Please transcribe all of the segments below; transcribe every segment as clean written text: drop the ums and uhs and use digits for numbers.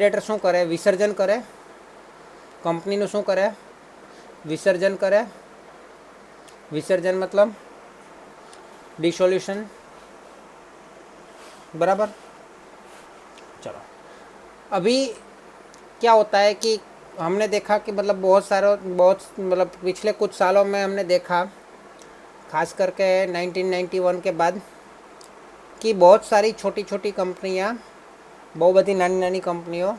Liquidator શું કરે? વિસર્જન કરે. કંપનીનું શું કરે? વિસર્જન કરે. विसर्जन मतलब डिसोल्यूशन, बराबर। चलो, अभी क्या होता है कि हमने देखा कि मतलब बहुत मतलब पिछले कुछ सालों में हमने देखा, खास करके 1991 के बाद, कि बहुत सारी छोटी छोटी कंपनियां, बहुत बड़ी नानी नानी कंपनियों,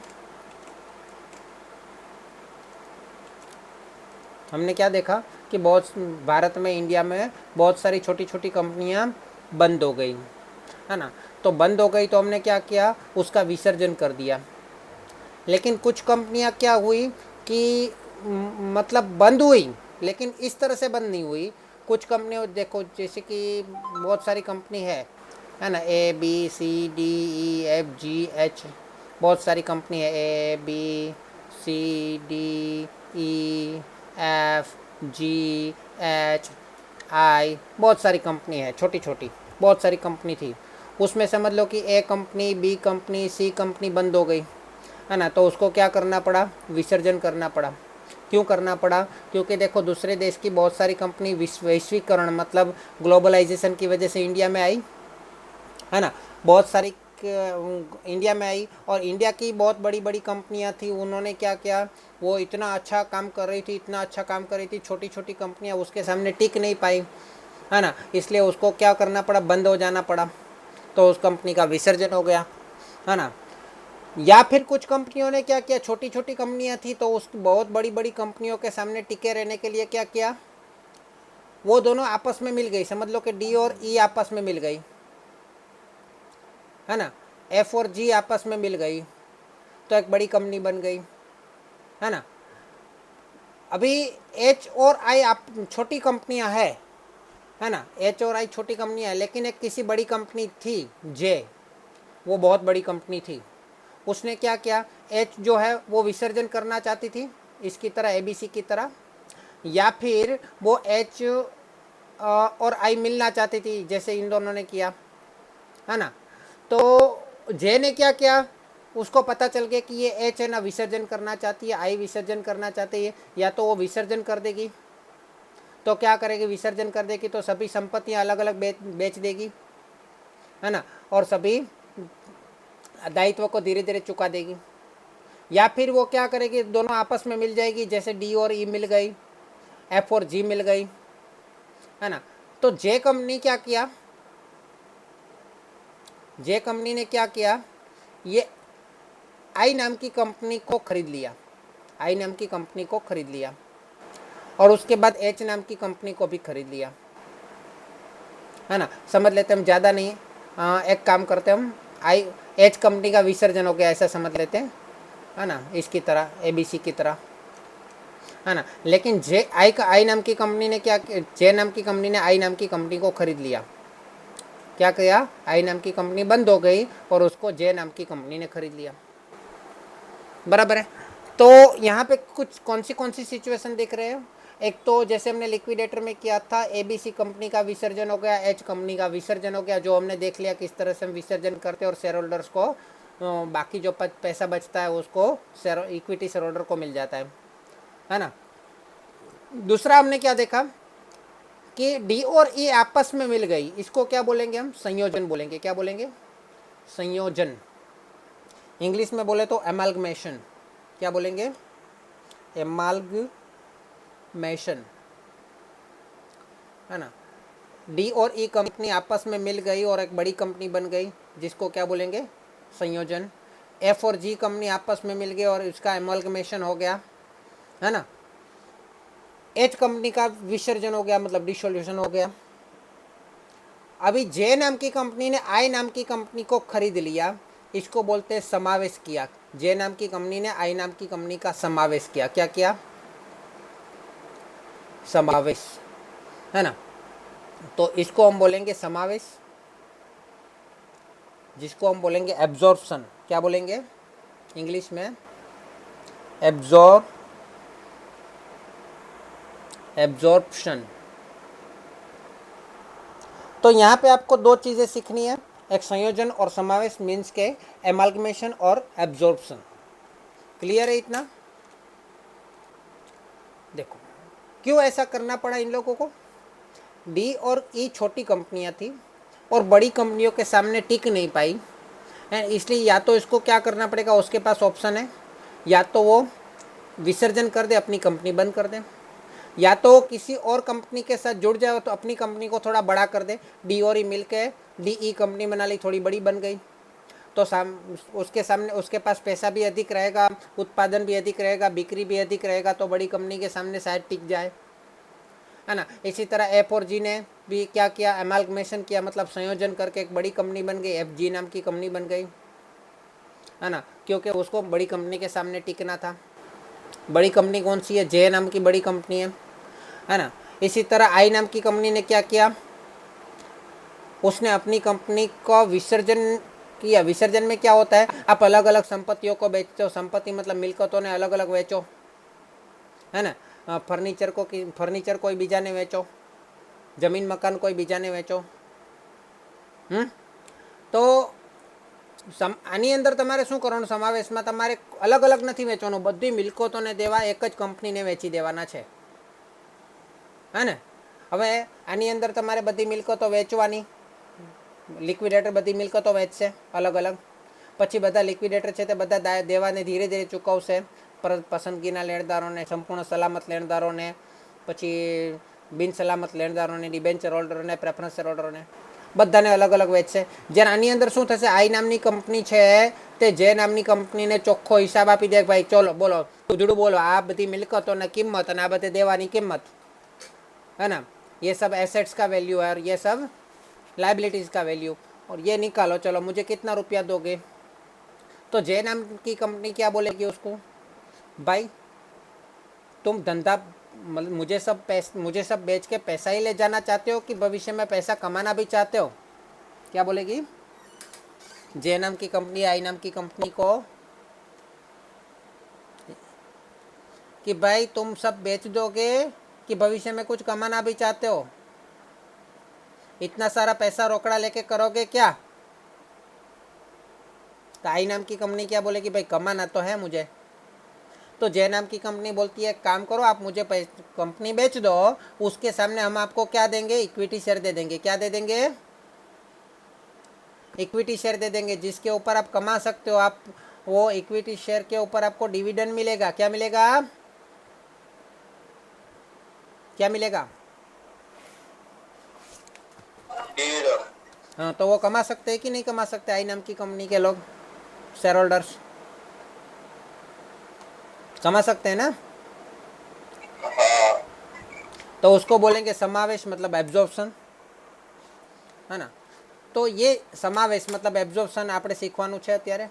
हमने क्या देखा कि बहुत भारत में, इंडिया में बहुत सारी छोटी छोटी कंपनियां बंद हो गई, है ना। तो बंद हो गई तो हमने क्या किया? उसका विसर्जन कर दिया। लेकिन कुछ कंपनियां क्या हुई कि मतलब बंद हुई, लेकिन इस तरह से बंद नहीं हुई। कुछ कंपनियों देखो, जैसे कि बहुत सारी कंपनी है ना, ABCDEFGH, बहुत सारी कंपनी है, ABCDEFGHI, बहुत सारी कंपनी है, छोटी छोटी बहुत सारी कंपनी थी। उसमें समझ लो कि ए कंपनी, बी कंपनी, सी कंपनी बंद हो गई, है ना। तो उसको क्या करना पड़ा? विसर्जन करना पड़ा। क्यों करना पड़ा? क्योंकि देखो, दूसरे देश की बहुत सारी कंपनी वैश्वीकरण मतलब ग्लोबलाइजेशन की वजह से इंडिया में आई, है ना। बहुत सारी इंडिया में आई, और इंडिया की बहुत बड़ी बड़ी कंपनियां थी। उन्होंने क्या किया? वो इतना अच्छा काम कर रही थी, इतना अच्छा काम कर रही थी, छोटी छोटी कंपनियां उसके सामने टिक नहीं पाई, है ना। इसलिए उसको क्या करना पड़ा? बंद हो जाना पड़ा। तो उस कंपनी का विसर्जन हो गया, है ना। या फिर कुछ कंपनियों ने क्या किया? छोटी छोटी कंपनियां थी, तो उस बहुत बड़ी बड़ी कंपनियों के सामने टिके रहने के लिए क्या किया? वो दोनों आपस में मिल गई। समझ लो कि डी और ई आपस में मिल गई, है ना। एफ और जी आपस में मिल गई, तो एक बड़ी कंपनी बन गई, है ना। अभी एच और आई आप छोटी कंपनियां है ना। एच और आई छोटी कंपनियां है, लेकिन एक किसी बड़ी कंपनी थी, जे, वो बहुत बड़ी कंपनी थी। उसने क्या किया? एच जो है वो विसर्जन करना चाहती थी, इसकी तरह, एबीसी की तरह, या फिर वो एच और आई मिलना चाहती थी, जैसे इन दोनों ने किया, है ना। तो जे ने क्या किया? उसको पता चल गया कि ये एच है ना विसर्जन करना चाहती है, आई विसर्जन करना चाहती है, या तो वो विसर्जन कर देगी, तो क्या करेगी? विसर्जन कर देगी तो सभी संपत्तियां अलग अलग बेच देगी, है ना, और सभी दायित्व को धीरे धीरे चुका देगी। या फिर वो क्या करेगी? दोनों आपस में मिल जाएगी, जैसे डी और ई मिल गई, एफ और जी मिल गई, है ना। तो जे कंपनी क्या किया? जे कंपनी ने क्या किया? ये आई नाम की कंपनी को खरीद लिया, आई नाम की कंपनी को खरीद लिया, और उसके बाद एच नाम की कंपनी को भी खरीद लिया, है ना। समझ लेते हम, ज़्यादा नहीं, एक काम करते हम, आई एच कंपनी का विसर्जन हो गया, ऐसा समझ लेते हैं, है ना, इसकी तरह, एबीसी की तरह, है ना। लेकिन जे आई का, आई नाम की कंपनी ने क्या, जे नाम की कंपनी ने आई नाम की कंपनी को खरीद लिया। क्या किया? आई नाम की कंपनी बंद हो गई और उसको जे नाम की कंपनी ने खरीद लिया, बराबर है। तो यहाँ पे कुछ कौन सी सिचुएशन देख रहे हो? एक तो जैसे हमने लिक्विडेटर में किया था, एबीसी कंपनी का विसर्जन हो गया, एच कंपनी का विसर्जन हो गया, जो हमने देख लिया किस तरह से हम विसर्जन करते हैं, और शेयर होल्डर्स को बाकी जो पैसा बचता है उसको इक्विटी शेयर होल्डर को मिल जाता है ना। दूसरा हमने क्या देखा कि डी और ई आपस में मिल गई, इसको क्या बोलेंगे? हम संयोजन बोलेंगे। क्या बोलेंगे? संयोजन। इंग्लिश में बोले तो एमालगमेशन। क्या बोलेंगे? एमालगमेशन, है ना। डी और ई कंपनी आपस में मिल गई और एक बड़ी कंपनी बन गई, जिसको क्या बोलेंगे? संयोजन। एफ और जी कंपनी आपस में मिल गई और इसका एमालगमेशन हो गया, है ना। एच कंपनी का विसर्जन हो गया, मतलब डिसोल्यूशन हो गया। अभी जे नाम की कंपनी ने आई नाम की कंपनी को खरीद लिया, इसको बोलते हैं समावेश किया। जे नाम की कंपनी ने आई नाम की कंपनी का समावेश किया। क्या किया? समावेश, है ना। तो इसको हम बोलेंगे समावेश, जिसको हम बोलेंगे एब्जॉर्प्शन। क्या बोलेंगे इंग्लिश में? एब्जॉर्प्शन। तो यहाँ पे आपको दो चीज़ें सीखनी है, एक संयोजन और समावेश मीन्स के एमालगमेशन और एब्जॉर्प्शन। क्लियर है इतना? देखो क्यों ऐसा करना पड़ा इन लोगों को। डी और ई छोटी कंपनियां थी और बड़ी कंपनियों के सामने टिक नहीं पाई, है, इसलिए या तो इसको क्या करना पड़ेगा, उसके पास ऑप्शन है, या तो वो विसर्जन कर दे, अपनी कंपनी बंद कर दे, या तो किसी और कंपनी के साथ जुड़ जाए तो अपनी कंपनी को थोड़ा बड़ा कर दे। डी और ई मिल के डी ई कंपनी बना ली, थोड़ी बड़ी बन गई, तो उसके सामने उसके पास पैसा भी अधिक रहेगा, उत्पादन भी अधिक रहेगा, बिक्री भी अधिक रहेगा, तो बड़ी कंपनी के सामने शायद टिक जाए, है ना। इसी तरह एफ और जी ने भी क्या किया, एमालगमेशन किया, मतलब संयोजन करके एक बड़ी कंपनी बन गई, एफ जी नाम की कंपनी बन गई, है ना, क्योंकि उसको बड़ी कंपनी के सामने टिकना था। बड़ी कंपनी कौन सी है, जे नाम की बड़ी कंपनी है ना। इसी तरह आई नाम की कंपनी ने क्या किया, उसने अपनी कंपनी को विसर्जन किया। विसर्जन में क्या होता है, आप अलग अलग संपत्तियों को बेचते हो, संपत्ति मतलब मिलकतों ने अलग अलग बेचो, है ना। फर्नीचर कोई बीजा ने वेचो, जमीन मकान कोई बीजा ने वेचो। તો આની અંદર તમારે શું કરવાનું, સમાવેશમાં તમારે અલગ અલગ નથી વેચવાનું, બધી મિલકતોને દેવા એક જ કંપનીને વેચી દેવાના છે, હે ને। હવે આની અંદર તમારે બધી મિલકતો વેચવાની, લિક્વિડેટર બધી મિલકતો વેચશે અલગ અલગ, પછી બધા લિક્વિડેટર છે તે બધા દેવાને ધીરે ધીરે ચૂકવશે પસંદગીના લેણદારોને, સંપૂર્ણ સલામત લેણદારોને, પછી બિન સલામત લેણદારોને, ડિબેન્ચર હોલ્ડરોને, પ્રેફરન્સ હોલ્ડરોને, બધાને અલગ અલગ વેચશે। જ્યારે આની અંદર શું થશે, આઈ નામની કંપની છે તે જે નામની કંપનીને ચોખ્ખો હિસાબ આપી દે, ભાઈ ચલો બોલો ઉજળું બોલો, આ બધી મિલકતોની કિંમત અને આ બધી દેવાની કિંમત, है ना, ये सब एसेट्स का वैल्यू है और ये सब लाइबिलिटीज़ का वैल्यू, और ये निकालो, चलो मुझे कितना रुपया दोगे। तो जे नाम की कंपनी क्या बोलेगी उसको, भाई तुम धंधा मुझे सब बेच के पैसा ही ले जाना चाहते हो कि भविष्य में पैसा कमाना भी चाहते हो। क्या बोलेगी, जे नाम की कंपनी आई नाम की कंपनी को कि भाई तुम सब बेच दोगे कि भविष्य में कुछ कमाना भी चाहते हो, इतना सारा पैसा रोकड़ा लेके करोगे क्या। तो आई नाम की कंपनी क्या बोलेगी, भाई कमाना तो है मुझे। तो जे नाम की कंपनी बोलती है काम करो, आप मुझे कंपनी बेच दो, उसके सामने हम आपको क्या देंगे, इक्विटी शेयर दे देंगे। क्या दे देंगे, इक्विटी शेयर दे देंगे, जिसके ऊपर आप कमा सकते हो। आप वो इक्विटी शेयर के ऊपर आपको डिविडेंड मिलेगा। क्या मिलेगा, क्या मिलेगा, हाँ, तो वो कमा सकते हैं कि नहीं कमा सकते आई नाम की कंपनी के लोग, शेयर होल्डर्स कमा सकते हैं ना। तो उसको बोलेंगे समावेश, मतलब एब्जॉर्प्शन, है ना। तो ये समावेश मतलब एब्जॉर्प्शन આપણે શીખવાનું છે અત્યારે।